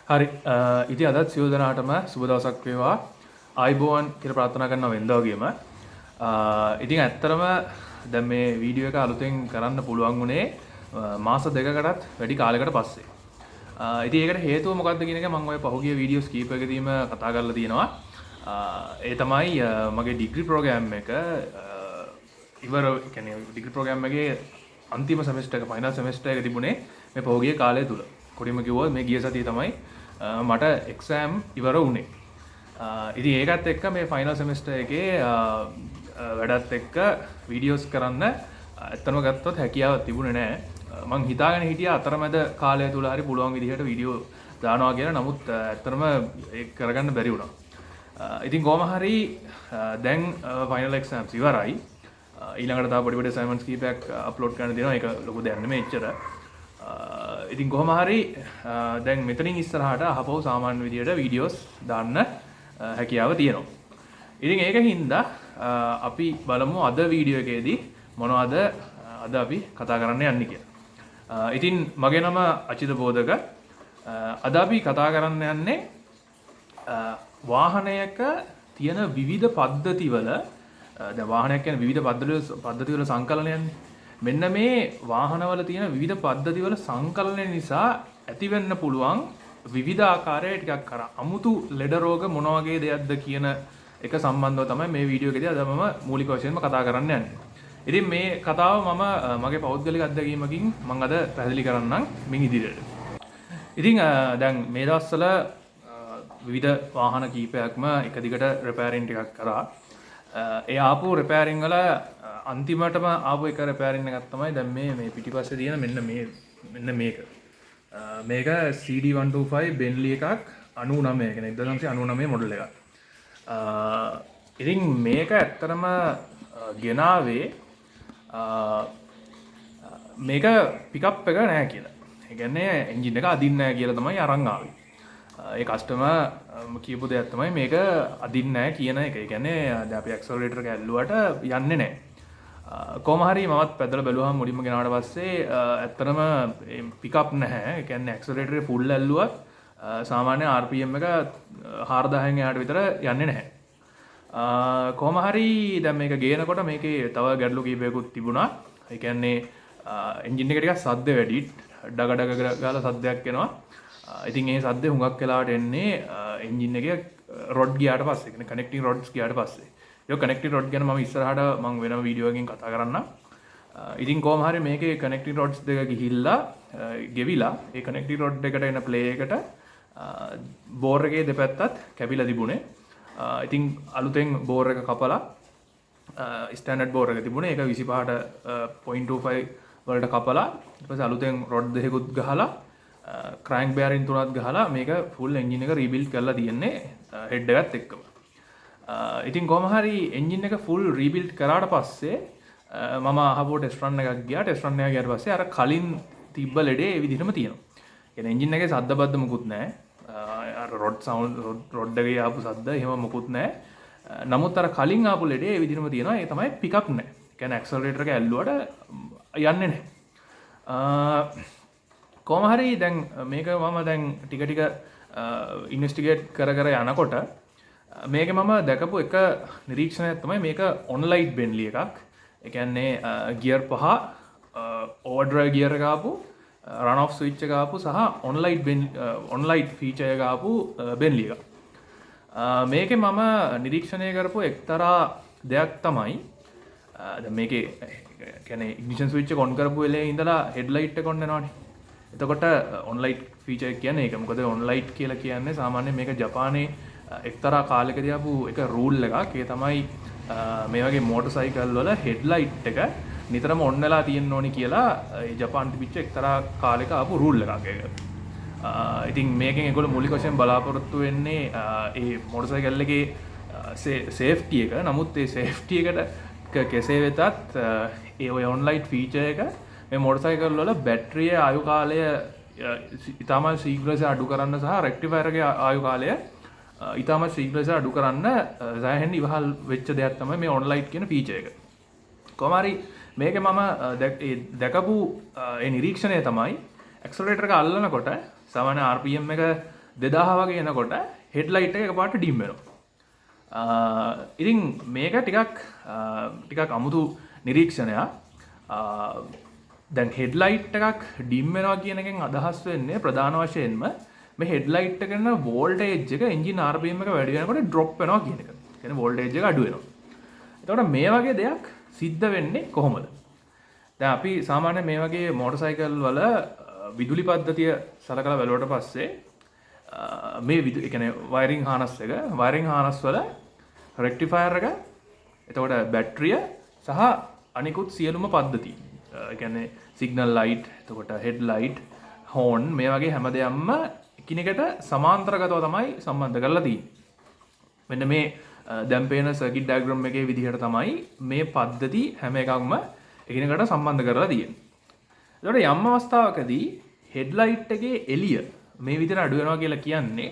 හරි ඉතින් අදත් සියලු දෙනාටම සුබ දවසක් වේවා ආයිබෝවන් කියලා ප්‍රාර්ථනා කරනවා වෙනදා වගේම ඉතින් ඇත්තටම දැන් මේ වීඩියෝ එක අලුතෙන් කරන්න පුළුවන් උනේ මාස දෙකකටත් වැඩි කාලයකට පස්සේ ඉතින් ඒකට හේතුව මොකක්ද කියන එක මම ඔය පහුගිය වීඩියෝස් කීපයකදීම කතා කරලා තියෙනවා ඒ තමයි මගේ ඩිග්‍රී ප්‍රෝග්‍රෑම් එක ඉවර කියන්නේ ඩිග්‍රී ප්‍රෝග්‍රෑම් එකේ අන්තිම සෙමෙස්ටර් එක ෆයිනල් සෙමෙස්ටර් එක තිබුණේ මේ පහුගිය කාලය තුල කොටිම කිව්වොත් මේ ගිය සතියේ තමයි මට එක්සෑම් ඉවර වුණේ. ඉතින් ඒකත් එක්ක මේ ෆයිනල් සෙමෙස්ටර් එකේ වැඩත් එක්ක වීඩියෝස් කරන්න ඇත්තම ගත්තොත් හැකියාවක් තිබුණේ නැහැ. මං හිතාගෙන හිටියා අතරමැද කාලය තුල හරි පුළුවන් විදිහට වීඩියෝ දානවා කියලා. නමුත් ඇත්තටම ඒක කරගන්න බැරි වුණා. ඉතින් කොහොම හරි දැන් ෆයිනල් එක්සෑම්ස් ඉවරයි. ඊළඟට තව පොඩි පොඩි අසයින්මන්ට්ස් කීපයක් අප්ලෝඩ් කරන්න දෙනවා. ඒක ලොකු දෙයක් නෙමෙයි එච්චර. ඉතින් කොහොම හරි දැන් මෙතනින් ඉස්සරහට අහපව සාමාන්‍ය විදියට වීඩියෝස් දාන්න හැකියාව තියෙනවා. ඉතින් ඒකින්ද අපි බලමු අද වීඩියෝ එකේදී මොනවද අද අපි කතා කරන්න යන්නේ කියලා. ඉතින් මගේ නම අචිත බෝධක. අද අපි කතා කරන්න යන්නේ වාහනයක තියෙන විවිධ පද්ධතිවල දැන් වාහනයක් කියන්නේ විවිධ පද්ධතිවල සංකලනයන්නේ. මෙන්න මේ වාහනවල තියෙන විවිධ පද්ධතිවල සංකලනය නිසා ඇතිවෙන්න පුළුවන් විවිධ ආකාරයේ ටිකක් අර අමුතු ලෙඩ රෝග මොන වගේ දෙයක්ද කියන එක සම්බන්ධව තමයි මේ වීඩියෝ එකේදී අද මම මූලික වශයෙන්ම කතා කරන්න යන්නේ. ඉතින් මේ කතාව මම මගේ පෞද්ගලික අත්දැකීමකින් මම අද පැහැදිලි කරන්නම් මින් ඉදිරියට. ඉතින් දැන් මේ දවස්වල විවිධ වාහන කීපයක්ම එක දිගට රිපෙයාරින් ටිකක් කරා. ඒ ආපු රිපෙයාරින් වල අන්තිමටම ආපු එක රිපෙයාරින් එකක් තමයි දැන් මේ පිටිපස්සේ තියෙන මෙන්න මේක. මේක CD125 බෙන්ලි එකක් 99 කියන්නේ 1999 මොඩල් එකක්. ඉතින් මේක ඇත්තටම ගෙනාවේ මේක පිකප් එක නෑ කියලා. ඒ කියන්නේ එන්ජින් එක අදින්න නෑ කියලා තමයි අරන් ආවේ. ඒ කස්ටමර් කියපු දෙයක් තමයි මේක අදින්න නෑ කියන එක. ඒ කියන්නේ දැන් අපි ඇක්සලරේටර් එක ඇල්ලුවට යන්නේ නෑ. කොහොම හරි මමත් පැදලා බැලුවාම මුලින්ම ගෙනාවට පස්සේ ඇත්තටම පිකප් නැහැ. ඒ කියන්නේ ඇක්සලරේටරේ ෆුල් ඇල්ලුවත් සාමාන්‍ය RPM එක 4000න් එහාට විතර යන්නේ නැහැ. කොහොම හරි දැන් මේක ගේනකොට මේකේ තව ගැටලු කීපයකුත් තිබුණා. ඒ කියන්නේ එන්ජින් එක ටිකක් සද්ද වැඩි. ඩග ඩග ගාලා සද්දයක් එනවා. ඉතින් ඒ සද්දේ හුඟක් වෙලාවට එන්නේ එන්ජින් එකේ රොඩ් ගියාට පස්සේ. කියන්නේ කනෙක්ටිං රොඩ්ස් ගියාට පස්සේ. ඒ කනෙක්ටිං රොඩ් ගැන මම ඉස්සරහට මම වෙනම වීඩියෝ එකකින් කතා කරන්නම්. ඉතින් කොහොම හරි මේකේ කනෙක්ටිං රොඩ්ස් දෙක ගිහිල්ලා ගෙවිලා ඒ කනෙක්ටිං රොඩ් එකට එන ප්ලේ එකට බෝර් එකේ දෙපැත්තත් කැපිලා තිබුණේ. ඉතින් අලුතෙන් බෝර් එක කපලා ස්ටෑන්ඩඩ් බෝර් එක තිබුණේ. ඒක 25ට 0.25 වලට කපලා ඊට පස්සේ අලුතෙන් රොඩ් දෙකකුත් ගහලා ක්‍රෑන්ක් බෑරින් තුනක් ගහලා මේක ෆුල් එන්ජින් එක රීබිල්ඩ් කරලා තියෙන්නේ හෙඩ් එකත් එක්කම. ඉතින් කොහොම හරි එන්ජින් එක ෆුල් රීබිල්ඩ් කරාට පස්සේ මම ආහපුව ටෙස්ට් රන් එකක් ගියා. ටෙස්ට් රන් එක ගියාට පස්සේ අර කලින් තිබ්බ ලෙඩේ ඒ විදිහටම තියෙනවා. කියන්නේ එන්ජින් එකේ සද්ද බද්ද මොකුත් නැහැ. අර රොඩ් සවුන්ඩ් රොඩ් එකේ ආපු සද්ද එහෙම මොකුත් නැහැ. නමුත් අර කලින් ආපු ලෙඩේ ඒ විදිහටම තියෙනවා. ඒ තමයි පිකප් නැහැ. කියන්නේ ඇක්සලරේටර් එක ඇල්ලුවට යන්නේ නැහැ. කොහොම හරි දැන් මේක මම දැන් ටික ටික ඉන්වෙස්ටිගේට් කර යනකොට මේක මම දැකපු එක නිරීක්ෂණයක් තමයි මේක ඔන්ලයිට් බෙන්ලි එකක්. ඒ කියන්නේ ගියර් පහ ඕවර්ඩ්‍රයිව් ගියර් එක ආපු රන් ඔෆ් ස්විච් එක ආපු සහ ඔන්ලයිට් ෆීචර් එක ආපු බෙන්ලි එකක්. මේකේ මම නිරීක්ෂණය කරපු එක්තරා දෙයක් තමයි දැන් මේකේ කියන්නේ ඉග්නිෂන් ස්විච් එක ඔන් කරපු වෙලේ ඉඳලා හෙඩ්ලයිට් එක ඔන් වෙනවනේ. එතකොට ඔන්ලයිට් ෆීචර් කියන්නේ ඒක. මොකද ඔන්ලයිට් කියලා කියන්නේ සාමාන්‍යයෙන් මේක ජපානයේ එක්තරා කාලයකදී ආපු එක රූල් එකක්. ඒ තමයි මේ වගේ මෝටර් සයිකල් වල හෙඩ්ලයිට් එක නිතරම ඔන් වෙලා තියෙන්න ඕනි කියලා ඒ ජපාන් තිබිච්ච එක්තරා කාලයක ආපු රූල් එකක් ඒක. ඉතින් මේකෙන් ඒගොල්ලෝ මූලික වශයෙන් බලාපොරොත්තු වෙන්නේ ඒ මෝටර් සයිකල් එකේ සේෆ්ටි එක. නමුත් ඒ සේෆ්ටි එකට කෙසේ වෙතත් ඒ ඔය ඔන්ලයිට් ෆීචර් එක මේ මෝටර් සයිකල් වල බැටරියේ ආයු කාලය ඉතාමත් ශීඝ්‍රයෙන් අඩු කරන්න සහ රෙක්ටිෆයර් එකේ ආයු කාලය ඉතාමත් ශීඝ්‍රයෙන් අඩු කරන්න සෑහෙන ඉවහල් වෙච්ච දෙයක් තමයි මේ ඔන්ලයිට් කියන ෆීචර් එක. කොහොම හරි මේකේ මම දැකපු ඒ නිරීක්ෂණය තමයි ඇක්සලරේටර් එක අල්ලනකොට සාමාන්‍ය RPM එක 2000 වගේ එනකොට හෙඩ්ලයිට් එක එකපාරට ඩිම් වෙනවා. ඉතින් මේක ටිකක් අමුතු නිරීක්ෂණයක්. දැන් හෙඩ්ලයිට් එකක් ඩිම් වෙනවා කියන එකෙන් අදහස් වෙන්නේ ප්‍රධාන වශයෙන්ම මේ හෙඩ්ලයිට් එක කරන වෝල්ටේජ් එක එන්ජින් RPM එක වැඩි වෙනකොට ඩ්‍රොප් වෙනවා කියන එක. කියන්නේ වෝල්ටේජ් එක අඩු වෙනවා. එතකොට මේ වගේ දෙයක් සිද්ධ වෙන්නේ කොහොමද? දැන් අපි සාමාන්‍ය මේ වගේ මෝටර් සයිකල් වල විදුලි පද්ධතිය සලකලා බලුවට පස්සේ මේ ඒ කියන්නේ වයරින් හානස් වල රෙක්ටිෆයර් එක, එතකොට බැටරිය සහ අනිකුත් සියලුම පද්ධති. ඒ කියන්නේ සිග්නල් ලයිට්, එතකොට හෙඩ් ලයිට්, හෝන් මේ වගේ හැම දෙයක්ම එකිනෙකට සමාන්තරගතව තමයි සම්බන්ධ කරලා තියෙන්නේ. මෙන්න මේ දැන් පේන සර්කිට් ඩයග්‍රෑම් එකේ විදිහට තමයි මේ පද්ධති හැම එකක්ම එකිනෙකට සම්බන්ධ කරලා තියෙන්නේ. එතකොට යම් අවස්ථාවකදී හෙඩ් ලයිට් එකේ එළිය මේ විදිහට අඩු වෙනවා කියලා කියන්නේ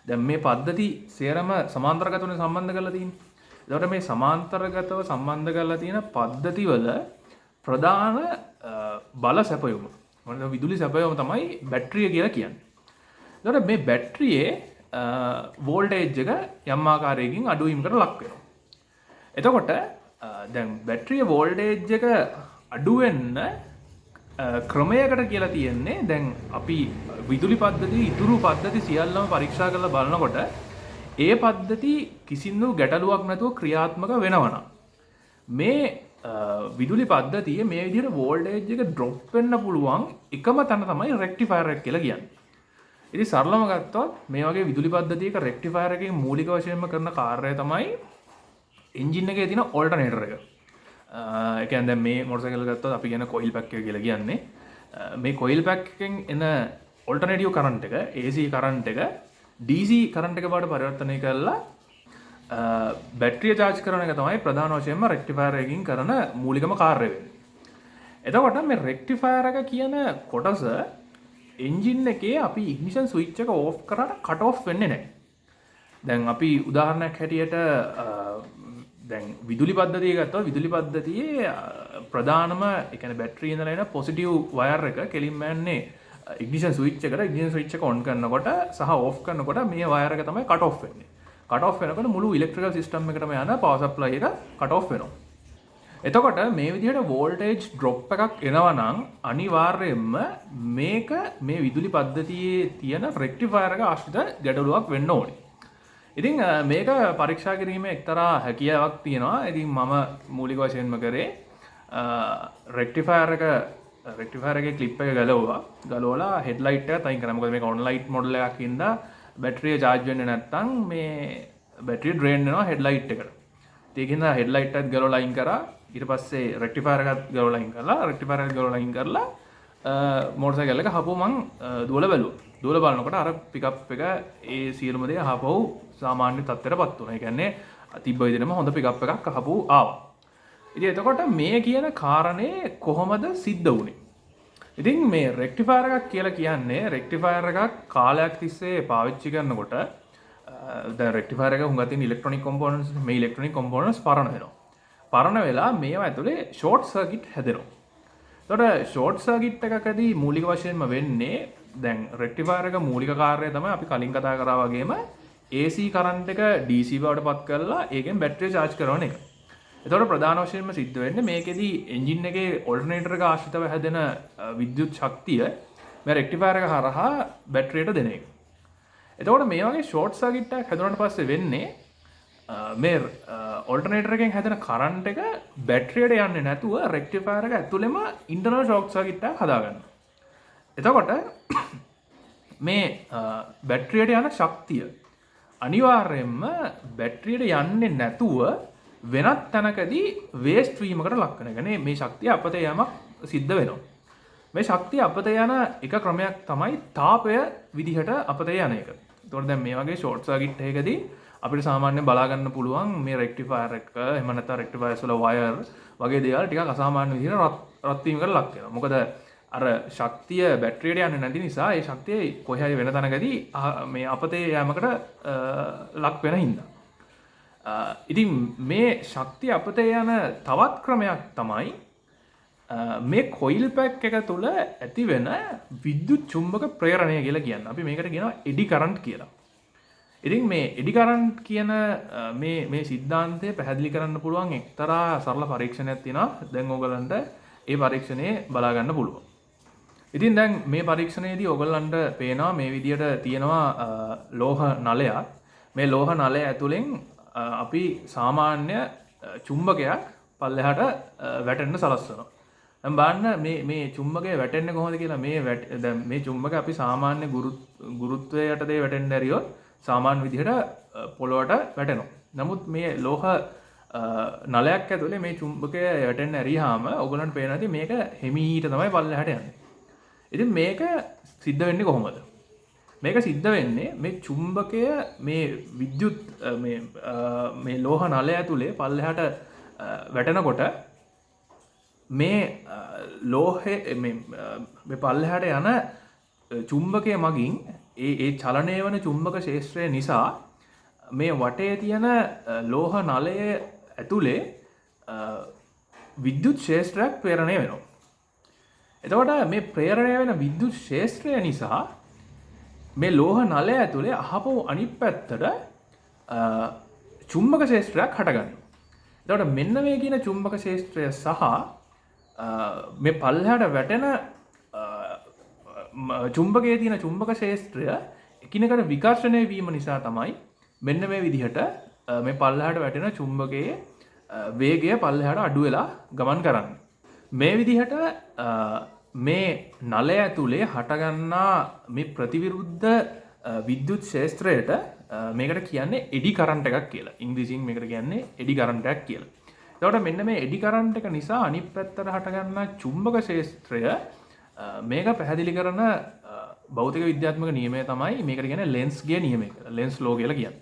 දැන් මේ පද්ධති සේරම සමාන්තරගතවනේ සම්බන්ධ කරලා තියෙන්නේ. එතකොට මේ සමාන්තරගතව සම්බන්ධ කරලා තියෙන පද්ධතිවල ප්‍රධාන බල සැපයුම මොන විදුලි සැපයුම තමයි බැටරිය කියලා කියන්නේ. එතකොට මේ බැටරියේ වෝල්ටේජ් එක යම් ආකාරයකින් අඩුවීමකට ලක් වෙනවා. එතකොට දැන් බැටරිය වෝල්ටේජ් එක අඩු වෙන්න ක්‍රමයකට කියලා තියෙන්නේ. දැන් අපි විදුලි පද්ධති ඉතුරු පද්ධති සියල්ලම පරීක්ෂා කරලා බලනකොට ඒ පද්ධති කිසිදු ගැටලුවක් නැතුව ක්‍රියාත්මක වෙනවා. මේ විදුලි පද්ධතියේ මේ විදිහට වෝල්ටේජ් එක ඩ්‍රොප් වෙන්න පුළුවන් එකම තැන තමයි රෙක්ටිෆයර් එක කියලා කියන්නේ. ඉතින් සරලව ගත්තොත් මේ වගේ විදුලි පද්ධතියක රෙක්ටිෆයර් එකේ මූලික වශයෙන්ම කරන කාර්යය තමයි එන්ජින් එකේ තියෙන ඕල්ටර්නේටර් එක. ඒ කියන්නේ දැන් මේ මොටර් සයිකල් ගත්තොත් අපි කියන කොයිල් පැක් එක කියලා කියන්නේ. මේ කොයිල් පැක් එකෙන් එන ඔල්ටර්නේටිව් කරන්ට් එක AC කරන්ට් එක DC කරන්ට් එක බවට පරිවර්තනය කරලා බැටරිය charge කරන එක තමයි ප්‍රධාන වශයෙන්ම රෙක්ටිෆයර් එකකින් කරන මූලිකම කාර්යය වෙන්නේ. එතකොට මේ රෙක්ටිෆයර් එක කියන කොටස එන්ජින් එකේ අපි ඉග්නිෂන් ස්විච් එක ඕෆ් කරාට කට් ඔෆ් වෙන්නේ නැහැ. දැන් අපි උදාහරණයක් හැටියට දැන් විදුලි පද්ධතිය ගත්තොත් විදුලි පද්ධතියේ ප්‍රධානම ඒ කියන්නේ බැටරිය ඉඳලා එන පොසිටිව් වයර් එක කෙලින්ම යන්නේ ඉග්නිෂන් ස්විච් එකට. ඉග්නිෂන් ස්විච් එක ඔන් කරනකොට සහ ඕෆ් කරනකොට මේ වයර් එක තමයි කට් ඔෆ් වෙන්නේ. කට් ඔෆ් වෙනකොට මුළු ඉලෙක්ට්‍රිකල් සිස්ටම් එකටම යන පවර් සප්ලයි එක කට් ඔෆ් වෙනවා. එතකොට මේ විදිහට වෝල්ටේජ් ඩ්‍රොප් එකක් එනවා නම් අනිවාර්යයෙන්ම මේක මේ විදුලි පද්ධතියේ තියෙන රෙක්ටිෆයර් එක ආශ්‍රිත ගැටලුවක් වෙන්න ඕනේ. ඉතින් මේක පරීක්ෂා කිරීමේ එක්තරා හැකියාවක් තියෙනවා. ඉතින් මම මූලික වශයෙන්ම කරේ රෙක්ටිෆයර් එකේ ක්ලිප් එක ගලවලා හෙඩ්ලයිට් එක තයින් කරා. මොකද මේක ඔන්ලයිට් මොඩල් එකක් ඉඳලා බැටරිය charge වෙන්නේ නැත්නම් මේ බැටරිය ඩ්‍රේන් වෙනවා හෙඩ්ලයිට් එකට. ඒකින්ද හෙඩ්ලයිට් එකත් ගලවලා අයින් කරා. ඊට පස්සේ රෙක්ටිෆයර් එකත් ගලවලා අයින් කරලා මෝටර් සයිකල් එක හපුව මං දුවලා බැලුවා. දුවලා බලනකොට අර පිකප් එක ඒ සියලුම දේ ආපහු සාමාන්‍ය තත්ත්වයටපත් වුණා. ඒ කියන්නේ තිබ්බ විදිහටම හොඳ පිකප් එකක් ආපහු ආවා. ඉතින් එතකොට මේ කියන කාරණේ කොහොමද සිද්ධ වුනේ? ඉතින් මේ රෙක්ටිෆයර් එකක් කියලා කියන්නේ රෙක්ටිෆයර් එකක් කාලයක් තිස්සේ පාවිච්චි කරනකොට දැන් රෙක්ටිෆයර් එක හුඟක් තියෙන ඉලෙක්ට්‍රොනික කොම්පොනන්ට්ස් මේ ඉලෙක්ට්‍රොනික කොම්පොනන්ට්ස් පරණ වෙනවා. පරණ වෙලා මේවා ඇතුලේ ෂෝට් සර්කිට් හැදෙනවා. එතකොට ෂෝට් සර්කිට් එකකදී මූලික වශයෙන්ම වෙන්නේ දැන් රෙක්ටිෆයර් එක මූලික කාර්යය තමයි අපි කලින් කතා කරා වගේම AC කරන්ට් එක DC බවට පත් කරලා ඒකෙන් බැටරිය charge කරන එක. එතකොට ප්‍රධාන වශයෙන්ම සිද්ධ වෙන්නේ මේකෙදී එන්ජින් එකේ ඕල්ටර්නේටර් එක ආශ්‍රිතව හැදෙන විද්‍යුත් ශක්තිය මේ රෙක්ටිෆයර් එක හරහා බැටරියට දෙන එක. එතකොට මේ වගේ ෂෝට් සර්කිට් එකක් හැදුනට පස්සේ වෙන්නේ මේ ඕල්ටර්නේටර් එකෙන් හැදෙන කරන්ට් එක බැටරියට යන්නේ නැතුව රෙක්ටිෆයර් එක ඇතුළෙම ඉන්ටර්නල් ෂොක් සර්කිට් එකක් හදාගන්නවා. එතකොට මේ බැටරියට යන ශක්තිය අනිවාර්යයෙන්ම බැටරියට යන්නේ නැතුව වෙනත් තැනකදී වේස්ට් වීමකට ලක් වෙනවා. මේ ශක්තිය අපතේ යamak සිද්ධ වෙනවා. මේ ශක්තිය අපතේ යන එක ක්‍රමයක් තමයි තාපය විදිහට අපතේ යන එක. එතකොට දැන් මේ වගේ ෂෝට් සර්කිට් එකකදී අපිට සාමාන්‍යයෙන් බලා ගන්න පුළුවන් මේ රෙක්ටිෆයර් එක එහෙම නැත්නම් රෙක්ටිෆයර්ස් වල වයර් වගේ දේවල් ටිකක් අසාමාන්‍ය විදිහට රත් වීමකට ලක් වෙනවා. මොකද අර ශක්තිය බැටරියට යන්නේ නැති නිසා ඒ ශක්තිය කොහේ හරි වෙන තැනකදී මේ අපතේ යෑමකට ලක් වෙන හින්දා. ඉතින් මේ ශක්තිය අපතේ යන තවත් ක්‍රමයක් තමයි මේ කොයිල් පැක් එක තුළ ඇති වෙන විද්‍යුත් චුම්බක ප්‍රේරණය කියලා කියන්න. අපි මේකට කියනවා එඩි කරන්ට් කියලා. ඉතින් මේ එඩි කරන්ට් කියන මේ සිද්ධාන්තය පැහැදිලි කරන්න පුළුවන් එක්තරා සරල පරීක්ෂණයක් තියෙනවා. දැන් ඕගලන්ට ඒ පරීක්ෂණය බලා ගන්න පුළුවන්. ඉතින් දැන් මේ පරීක්ෂණයේදී ඕගලන්ට පේනවා මේ විදියට තියෙනවා ලෝහ නලයක්. මේ ලෝහ නලය ඇතුලෙන් අපි සාමාන්‍ය චුම්බකයක් පල්ලෙහාට වැටෙන්න සලස්වනවා. දැන් බලන්න මේ චුම්බකය වැටෙන්නේ කොහොමද කියලා. දැන් මේ චුම්බක අපි සාමාන්‍ය ගුරුත්වය යටතේ වැටෙන්න ඇරියොත් සාමාන්‍ය විදිහට පොළොවට වැටෙනවා. නමුත් මේ ලෝහ නලයක් ඇතුලේ මේ චුම්බකය වැටෙන්න ඇරියාම ඔයගලන්ට පේනවා ඇති මේක හිමීට තමයි පල්ලෙහාට යන්නේ. ඉතින් මේක සිද්ධ වෙන්නේ කොහොමද? මේක සිද්ධ වෙන්නේ මේ චුම්බකය මේ විද්‍යුත් මේ ලෝහ නලය ඇතුලේ පල්ලෙහාට වැටෙනකොට මේ ලෝහේ මේ පල්ලෙහාට යන චුම්බකය මගින් ඒ චලනය වන චුම්බක ක්ෂේත්‍රය නිසා මේ වටේ තියෙන ලෝහ නලය ඇතුලේ විද්‍යුත් ක්ෂේත්‍රයක් ප්‍රේරණය වෙනවා. එතකොට මේ ප්‍රේරණය වෙන විද්‍යුත් ක්ෂේත්‍රය නිසා මේ ලෝහ නලය ඇතුලේ අහපො අනිත් පැත්තට චුම්බක ක්ෂේත්‍රයක් හටගන්නවා. එතකොට මෙන්න මේ කියන චුම්බක ක්ෂේත්‍රය සහ මේ පල්ලෙහාට වැටෙන චුම්බකයේ තියෙන චුම්බක ක්ෂේත්‍රය එකිනෙකට විකර්ෂණය වීම නිසා තමයි මෙන්න මේ විදිහට මේ පල්ලෙහාට වැටෙන චුම්බකයේ වේගය පල්ලෙහාට අඩු වෙලා ගමන් කරන්නේ. මේ විදිහට මේ නලය ඇතුලේ හටගන්නා මේ ප්‍රතිවිරුද්ධ විද්‍යුත් ක්ෂේත්‍රයට මේකට කියන්නේ එඩි කරන්ට් එකක් කියලා. ඉංග්‍රීසියෙන් මේකට කියන්නේ එඩි කරන්ට් එකක් කියලා. එතකොට මෙන්න මේ එඩි කරන්ට් එක නිසා අනිත් පැත්තට හටගන්නා චුම්බක ක්ෂේත්‍රය මේක පැහැදිලි කරන භෞතික විද්‍යාත්මක නියමය තමයි මේකට කියන්නේ ලෙන්ස්ගේ නියමය කියලා. ලෙන්ස් ලෝ කියලා කියන්නේ.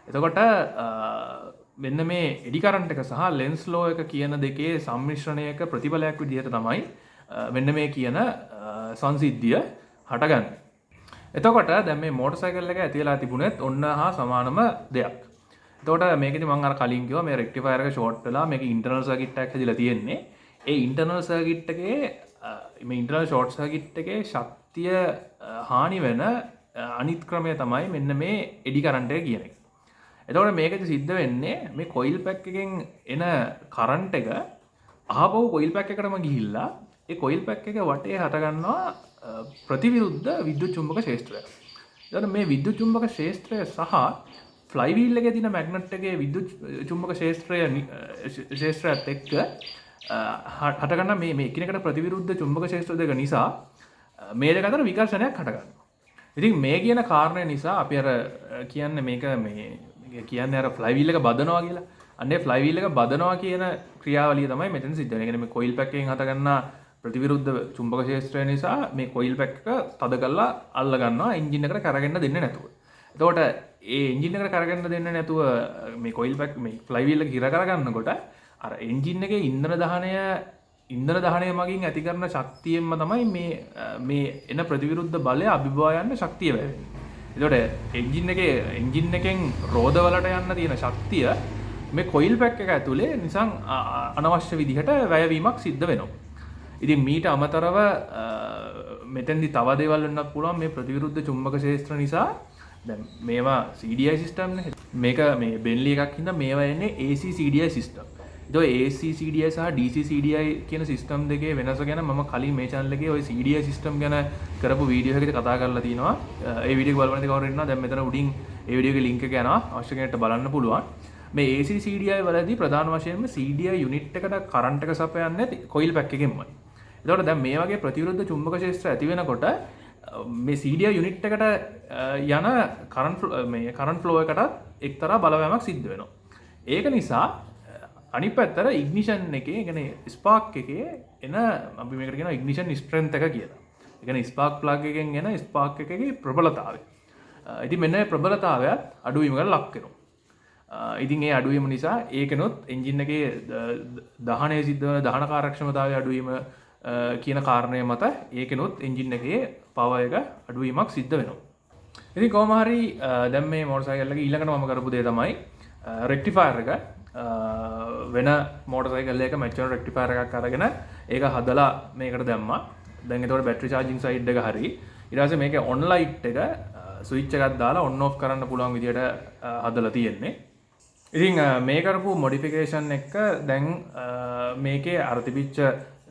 එතකොට මෙන්න මේ එඩි කරන්ට් එක සහ ලෙන්ස් ලෝ එක කියන දෙකේ සම්මිශ්‍රණයක ප්‍රතිඵලයක් විදිහට තමයි මෙන්න මේ කියන සංසිද්ධිය හටගන්නේ. එතකොට දැන් මේ මෝටර් සයිකල් එක ඇති වෙලා තිබුණෙත් ඔන්න හා සමානම දෙයක්. එතකොට මේකෙදි මම අර කලින් කිව්වා මේ රෙක්ටිෆයර් එක ෂෝට් වෙලා මේක ඉන්ටර්නල් සර්කිට් එකක් හැදිලා තියෙන්නේ. ඒ ඉන්ටර්නල් සර්කිට් එකේ මේ ඉන්ටර්නල් ෂෝට් සර්කිට් එකේ ශක්තිය හානි වෙන අනිත් ක්‍රමය තමයි මෙන්න මේ එඩි කරන්ට් එක කියන එක. එතකොට මේකද සිද්ධ වෙන්නේ මේ කොයිල් පැක් එකෙන් එන කරන්ට් එක ආපහු කොයිල් පැක් එකටම ගිහිල්ලා ඒ කොයිල් පැක් එක වටේ හටගන්නවා ප්‍රතිවිරුද්ධ විද්‍යුත් චුම්බක ක්ෂේත්‍රය. එතකොට මේ විද්‍යුත් චුම්බක ක්ෂේත්‍රය සහ ෆ්ලයි වීල් එකේ තියෙන මැග්නට් එකේ විද්‍යුත් චුම්බක ක්ෂේත්‍රයත් එක්ක හටගන්න මේ එකිනෙකට ප්‍රතිවිරුද්ධ චුම්බක ක්ෂේත්‍ර දෙක නිසා මේ දෙක අතර විකර්ෂණයක් හටගන්නවා. ඉතින් මේ කියන කාරණය නිසා අපි අර කියන්නේ මේක කියන්නේ අර ෆ්ලයි වීල් එක බදනවා කියලා. අන්නේ ෆ්ලයි වීල් එක බදනවා කියන ක්‍රියාවලිය තමයි මෙතන සිද්ධ වෙන්නේ. ඒ කියන්නේ මේ කොයිල් පැක් එකෙන් හටගන්න ප්‍රතිවිරුද්ධ චුම්බක ක්ෂේත්‍රය නිසා මේ කොයිල් පැක් එක තද කරලා අල්ල ගන්නවා එන්ජින් එකට කරගෙන දෙන්නේ නැතුව. එතකොට ඒ එන්ජින් එකට කරගෙන දෙන්නේ නැතුව මේ කොයිල් පැක් මේ ෆ්ලයි වීල් එක හිර කරගන්නකොට අර එන්ජින් එකේ ඉන්ධන දහනය මගින් ඇති කරන ශක්තියෙන්ම තමයි මේ එන ප්‍රතිවිරුද්ධ බලය අභිභවා යන්න ශක්තිය වැවෙන්නේ. එතකොට එන්ජින් එකෙන් රෝදවලට යන්න තියෙන ශක්තිය මේ කොයිල් පැක් එක ඇතුලේ නිසං අනවශ්‍ය විදිහට වැයවීමක් සිද්ධ වෙනවා. ඉතින් මීට අමතරව මෙතෙන්දි තව දේවල් වෙන්නත් පුළුවන් මේ ප්‍රතිවිරුද්ධ චුම්බක ක්ෂේත්‍ර නිසා. දැන් මේවා CDI සිස්ටම් නේ. මේක මේ බෙන්ලි එකක් හින්දා මේවා එන්නේ AC CDI system. AC CDI සහ DC CDI කියන සිස්ටම් දෙකේ වෙනස ගැන මම කලින් මේ channel එකේ ওই CDI සිස්ටම් ගැන කරපු වීඩියෝ එකකදී කතා කරලා තිනවා. ඒ වීඩියෝ එක බලන්න කවුරු ඉන්නවා දැන් මෙතන උඩින් ඒ වීඩියෝ එකේ link එක යනවා. අවශ්‍ය කෙනෙක්ට බලන්න පුළුවන්. මේ AC CDI වලදී ප්‍රධාන වශයෙන්ම CDI යුනිට් එකට කරන්ට් එක සපයන්නේ කොයිල් පැක් එකෙන්මයි. එතකොට දැන් මේ වගේ ප්‍රතිවිරුද්ධ චුම්බක ක්ෂේත්‍ර ඇති වෙනකොට මේ CDI යුනිට් එකට යන කරන්ට් ෆ්ලෝ එකටත් එක්තරා බලවෑමක් සිද්ධ වෙනවා. ඒක නිසා අනිත් පැත්තට ඉග්නිෂන් එකේ කියන්නේ ස්පාර්ක් එකේ එන අපි මේකට කියනවා ඉග්නිෂන් ස්ට්‍රෙන්ත් එක කියලා. ඒ කියන්නේ ස්පාර්ක් ප්ලග් එකෙන් එන ස්පාර්ක් එකේ ප්‍රබලතාවය. ඉතින් මෙන්න මේ ප්‍රබලතාවයත් අඩුවීමකට ලක් වෙනවා. ඉතින් ඒ අඩුවීම නිසා ඒකනොත් එන්ජින් එකේ දහනය සිද්ධ වෙන දහන කාර්යක්ෂමතාවය අඩුවීම කියන කාරණය මත ඒකනොත් එන්ජින් එකේ පවර් එක අඩුවීමක් සිද්ධ වෙනවා. ඉතින් කොහොම හරි දැන් මේ මෝටර් සයිකල් එකේ ඊළඟට මම කරපු දේ තමයි රෙක්ටිෆයර් එක වෙන මෝටර් සයිකල් එකක මැචුවර් රෙක්ටිෆයර් එකක් අරගෙන ඒක හදලා මේකට දැම්මා. දැන් එතකොට බැටරි චාර්ජින් සයිඩ් එක හරි. ඊට පස්සේ මේකේ ඔන් ලයිට් එක ස්විච් එකක් දාලා ඔන් ඔෆ් කරන්න පුළුවන් විදියට හදලා තියෙන්නේ. ඉතින් මේ කරපු මොඩිෆිකේෂන් එක දැන් මේකේ අර තිබිච්ච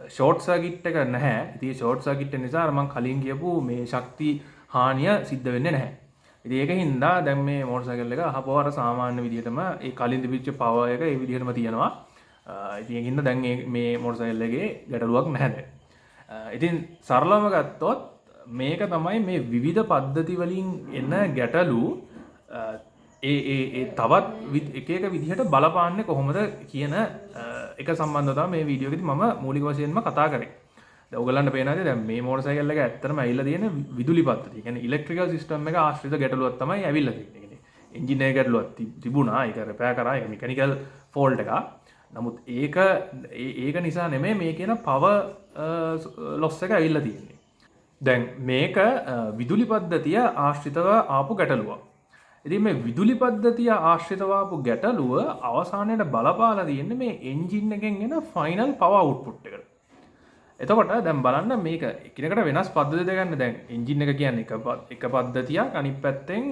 ෂෝට් සර්කිට් එක නැහැ. ඉතින් ෂෝට් සර්කිට් එක නිසා මම කලින් කියපු මේ ශක්ති හානිය සිද්ධ වෙන්නේ නැහැ. ඉතින් ඒක හින්දා දැන් මේ මෝටර් එක අහපුවාට සාමාන්‍ය විදිහටම ඒ කලින් තිබිච්ච පවර් එක ඒ විදිහටම තියෙනවා. ඉතින් ඒකින්ද දැන් මේ මෝටර් එකේ ගැටලුවක් නැහැ දැන්. ඉතින් සරලවම ගත්තොත් මේක තමයි මේ විවිධ පද්ධති වලින් එන ගැටලු ඒ තවත් එක විදිහට බලපාන්නේ කොහොමද කියන එක සම්බන්ධව මේ වීඩියෝ එකේදී මම මූලික වශයෙන්ම කතා කරේ. දැන් ඔයගලන්ට පේනවාද දැන් මේ මෝටර් සයිකල් එක ඇත්තටම ඇවිල්ලා තියෙන විදුලි පද්ධතිය. කියන්නේ ඉලෙක්ට්‍රිකල් සිස්ටම් එක ආශ්‍රිත ගැටලුවක් තමයි ඇවිල්ලා තියෙන්නේ. කියන්නේ එන්ජින් එකේ ගැටලුවක් තිබුණා. ඒක රිපෙයාර් කරා. ඒක මෙකැනිකල් ෆෝල්ට් එකක්. නමුත් ඒක නිසා නෙමෙයි මේ කියන පවර් ලොස් එක ඇවිල්ලා තියෙන්නේ. දැන් මේක විදුලි පද්ධතිය ආශ්‍රිතව ආපු ගැටලුවක්. ඉතින් මේ විදුලි පද්ධතිය ආශ්‍රිතව ආපු ගැටලුව අවසානයේ බලපාලා තියෙන්නේ මේ එන්ජින් එකෙන් එන ෆයිනල් පවර් අවුට්පුට් එකට. එතකොට දැන් බලන්න මේක එකිනෙකට වෙනස් පද්ධති දෙකක් දැන් එන්ජින් එක කියන්නේ එක පද්ධතියක් අනිත් පැත්තෙන්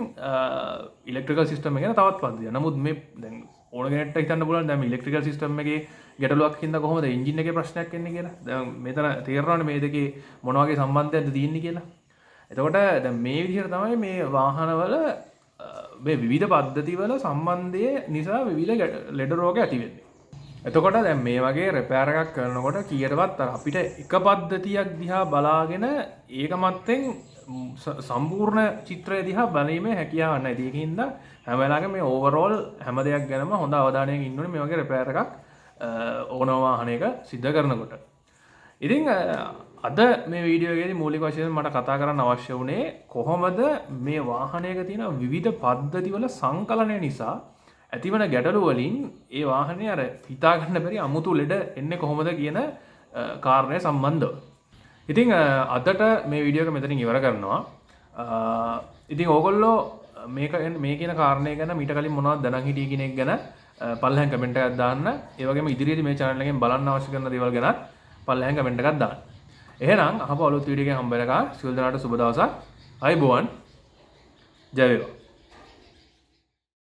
ඉලෙක්ට්‍රිකල් සිස්ටම් එකේ තවත් පද්ධතියක්. නමුත් මේ දැන් ඕන කෙනෙක්ට හිතන්න පුළුවන් දැන් ඉලෙක්ට්‍රිකල් සිස්ටම් එකේ ගැටලුවක් හින්දා කොහොමද එන්ජින් එකේ ප්‍රශ්නයක් එන්නේ කියලා. දැන් මෙතන තේරෙනවනේ මේ දෙකේ මොන වගේ සම්බන්ධයක්ද තියෙන්නේ කියලා. එතකොට දැන් මේ විදිහට තමයි මේ වාහනවල මේ විවිධ පද්ධතිවල සම්බන්ධය නිසා විවිධ ලෙඩ රෝග ඇති වෙන්නේ. එතකොට දැන් මේ වගේ රිපෙයාර් එකක් කරනකොට කීයටවත් අපිට එක පද්ධතියක් දිහා බලාගෙන ඒක මත්තෙන් සම්පූර්ණ චිත්‍රය දිහා බලීමේ හැකියාවක් නැහැ. ඒකින්ද හැම වෙලාවෙම මේ ඕවරෝල් හැම දෙයක් ගැනම හොඳ අවධානයෙන් ඉන්න ඕනේ මේ වගේ රිපෙයාර් එකක් ඕන වාහනයක සිද්ධ කරනකොට. ඉතින් අද මේ වීඩියෝ එකේදී මූලික වශයෙන් මට කතා කරන්න අවශ්‍ය වුණේ කොහොමද මේ වාහනයක තියෙන විවිධ පද්ධතිවල සංකලනය නිසා ඇතිවන ගැටලු වලින් ඒ වාහනේ අර හිතා ගන්න බැරි අමුතු ලෙඩ එන්නේ කොහොමද කියන කාරණය සම්බන්ධව. ඉතින් අදට මේ වීඩියෝ එක මෙතනින් ඉවර කරනවා. ඉතින් ඕගොල්ලෝ මේ කියන කාරණය ගැන මීට කලින් මොනවද දැනන් හිටිය කෙනෙක් ගැන පල්ලෙහාන් කමෙන්ට් එකක් දාන්න. ඒ වගේම ඉදිරියේදී මේ channel එකෙන් බලන්න අවශ්‍ය කරන දේවල් ගැන පල්ලෙහාන් කමෙන්ට් එකක් දාන්න. එහෙනම් අහපු අලුත් වීඩියෝ එකකින් හම්බ වෙනකන් සියලු දෙනාට සුබ දවසක්. අයබෝවන්. ජය වේවා.